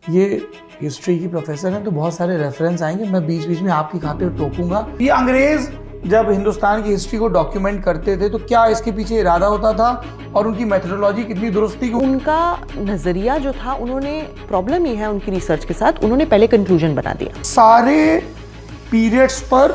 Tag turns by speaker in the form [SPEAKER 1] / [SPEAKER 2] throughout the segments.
[SPEAKER 1] ये हिस्ट्री की प्रोफेसर हैं तो बहुत सारे रेफरेंस आएंगे, मैं बीच बीच में आपकी खातिर टोकूंगा। ये अंग्रेज जब हिंदुस्तान की हिस्ट्री को डॉक्यूमेंट करते थे तो क्या इसके पीछे इरादा होता था और उनकी मेथोडोलॉजी कितनी दुरुस्त थी?
[SPEAKER 2] उनका नजरिया जो था, उन्होंने प्रॉब्लम ये है उनकी रिसर्च के साथ, उन्होंने पहले कंक्लूजन बना दिया।
[SPEAKER 1] सारे पीरियड्स पर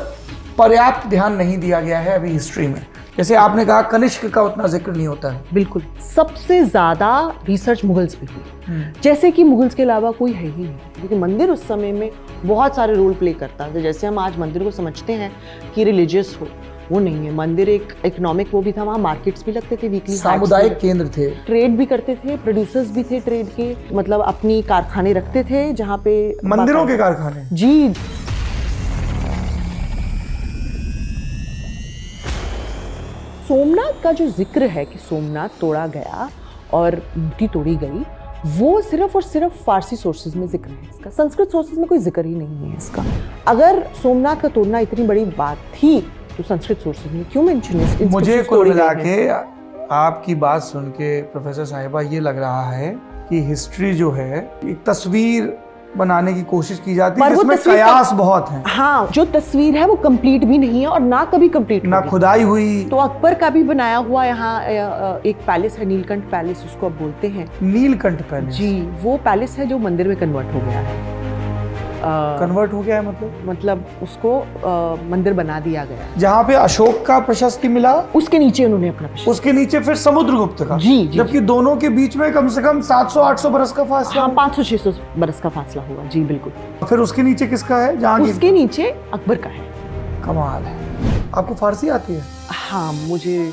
[SPEAKER 1] पर्याप्त ध्यान नहीं दिया गया है अभी हिस्ट्री में। जैसे आपने कहा कनिष्क का उतना जिक्र नहीं होता है।
[SPEAKER 2] बिल्कुल, सबसे ज्यादा रिसर्च मुगल्स पे हुई, जैसे कि मुगल्स के अलावा कोई है ही नहीं, क्योंकि मंदिर उस समय में बहुत सारे रोल प्ले करता है। जैसे हम आज मंदिर को समझते हैं कि रिलीजियस हो, वो नहीं है। मंदिर एक इकोनॉमिक वो भी था, वहाँ मार्केट्स भी लगते थे, वीकली
[SPEAKER 1] सामुदायिक केंद्र थे,
[SPEAKER 2] ट्रेड भी करते थे, प्रोड्यूसर्स भी थे ट्रेड के, मतलब अपनी कारखाने रखते थे जहाँ पे
[SPEAKER 1] मंदिरों के कारखाने।
[SPEAKER 2] जी। सोमनाथ का जो जिक्र है कि सोमनाथ तोड़ा गया और मूर्ति तोड़ी गई, वो सिर्फ और सिर्फ फारसी सोर्सेज में जिक्र है इसका, संस्कृत सोर्सेज में कोई जिक्र ही नहीं है इसका। अगर सोमनाथ का तोड़ना इतनी बड़ी बात थी तो संस्कृत सोर्सेज में क्यों मेंशन है?
[SPEAKER 1] मुझे कुल मिला के आपकी बात सुन के प्रोफेसर साहिबा ये लग रहा है कि हिस्ट्री जो है एक तस्वीर बनाने की कोशिश की जाती है जिसमें कयास बहुत है।
[SPEAKER 2] हाँ, जो तस्वीर है वो कंप्लीट भी नहीं है और ना कभी कंप्लीट
[SPEAKER 1] ना खुदाई हुई।
[SPEAKER 2] तो अकबर का भी बनाया हुआ यहाँ एक पैलेस है, नीलकंठ पैलेस उसको अब बोलते हैं।
[SPEAKER 1] नीलकंठ पैलेस
[SPEAKER 2] जी, वो पैलेस है जो मंदिर में कन्वर्ट हो गया है।
[SPEAKER 1] कन्वर्ट हो गया है
[SPEAKER 2] मतलब उसको मंदिर बना दिया गया।
[SPEAKER 1] जहाँ पे अशोक का प्रशस्ति मिला
[SPEAKER 2] उसके नीचे उन्होंने अपना प्रशस्ति,
[SPEAKER 1] उसके नीचे फिर समुद्रगुप्त का।
[SPEAKER 2] जी,
[SPEAKER 1] जबकि दोनों के बीच में कम से कम 700-800 बरस का फासला।
[SPEAKER 2] हाँ, 500-600 बरस का फासला हुआ। जी बिल्कुल।
[SPEAKER 1] फिर उसके नीचे किसका है? जहाँ
[SPEAKER 2] उसके नीचे अकबर का है।
[SPEAKER 1] कमाल है। आपको फारसी आती है?
[SPEAKER 2] हाँ, मुझे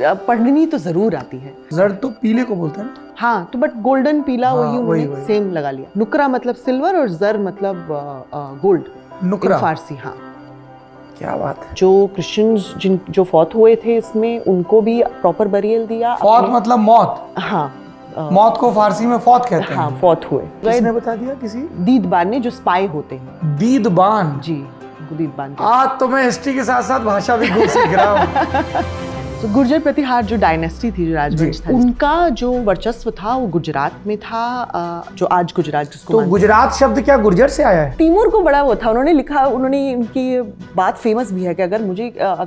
[SPEAKER 2] पढ़नी तो जरूर आती है।
[SPEAKER 1] जर्द तो पीले को बोलते हैं।
[SPEAKER 2] हाँ, तो बट गोल्डन पीला
[SPEAKER 1] हाँ,
[SPEAKER 2] वही उन्होंने सेम लगा लिया। नुकरा मतलब सिल्वर और जर मतलब गोल्ड।
[SPEAKER 1] नुकरा
[SPEAKER 2] फारसी। हाँ,
[SPEAKER 1] क्या बात है।
[SPEAKER 2] जो क्रिश्चियंस जो फौत हुए थे इसमें, उनको भी प्रॉपर बरियल दिया।
[SPEAKER 1] फौत मतलब मौत?
[SPEAKER 2] हाँ,
[SPEAKER 1] मौत को फारसी में फौत कहते हैं।
[SPEAKER 2] हाँ, फौत हुए।
[SPEAKER 1] किसने बता दिया? किसी
[SPEAKER 2] दीदबान ने, जो स्पाई होते हैं।
[SPEAKER 1] दीदबान?
[SPEAKER 2] जी, दीदबान।
[SPEAKER 1] आज तो मैं हिस्ट्री के साथ साथ भाषा भी खूब सीख रहा हूँ।
[SPEAKER 2] तो गुर्जर प्रतिहार जो डायनेस्टी थी, जो राजवंश था, उनका जो वर्चस्व था वो गुजरात में था, जो आज गुजरात जिसको
[SPEAKER 1] तो गुजरात शब्द क्या गुर्जर से आया है?
[SPEAKER 2] तैमूर को बड़ा वो था, उन्होंने लिखा, उन्होंने उनकी बात फेमस भी है कि अगर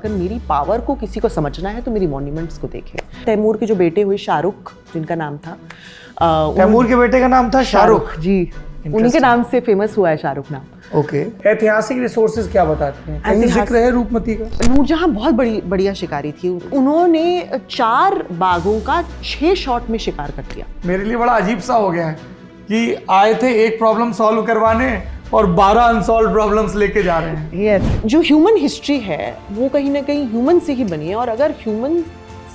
[SPEAKER 2] मेरी पावर को किसी को समझना है तो मेरी मॉन्यूमेंट्स को देखे। तैमूर के जो बेटे हुए शाहरुख, जिनका नाम था,
[SPEAKER 1] तैमूर के बेटे का नाम था शाहरुख।
[SPEAKER 2] जी, उन्हीं के नाम से फेमस हुआ है शाहरुख नाम।
[SPEAKER 1] ओके। ऐतिहासिक रिसोर्सेज क्या बताते हैं? कहीं जिक्र है रूपमती का?
[SPEAKER 2] नूरजहां बहुत बढ़िया शिकारी थी। उन्होंने 4 बाघों का 6 शॉट में शिकार कर दिया।
[SPEAKER 1] मेरे लिए बड़ा अजीब सा हो गया है कि आए थे एक प्रॉब्लम सॉल्व करवाने और 12 अनसॉल्व प्रॉब्लम्स लेके जा रहे हैं।
[SPEAKER 2] Yes. जो ह्यूमन हिस्ट्री है वो कहीं ना कहीं ह्यूमन से ही बनी है, और अगर ह्यूमन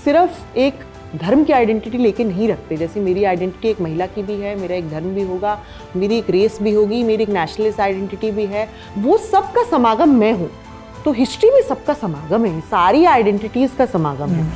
[SPEAKER 2] सिर्फ एक धर्म की आइडेंटिटी लेके नहीं रखते, जैसे मेरी आइडेंटिटी एक महिला की भी है, मेरा एक धर्म भी होगा, मेरी एक रेस भी होगी, मेरी एक नेशनलिस्ट आइडेंटिटी भी है, वो सबका समागम मैं हूँ। तो हिस्ट्री में सबका समागम है, सारी आइडेंटिटीज का समागम है।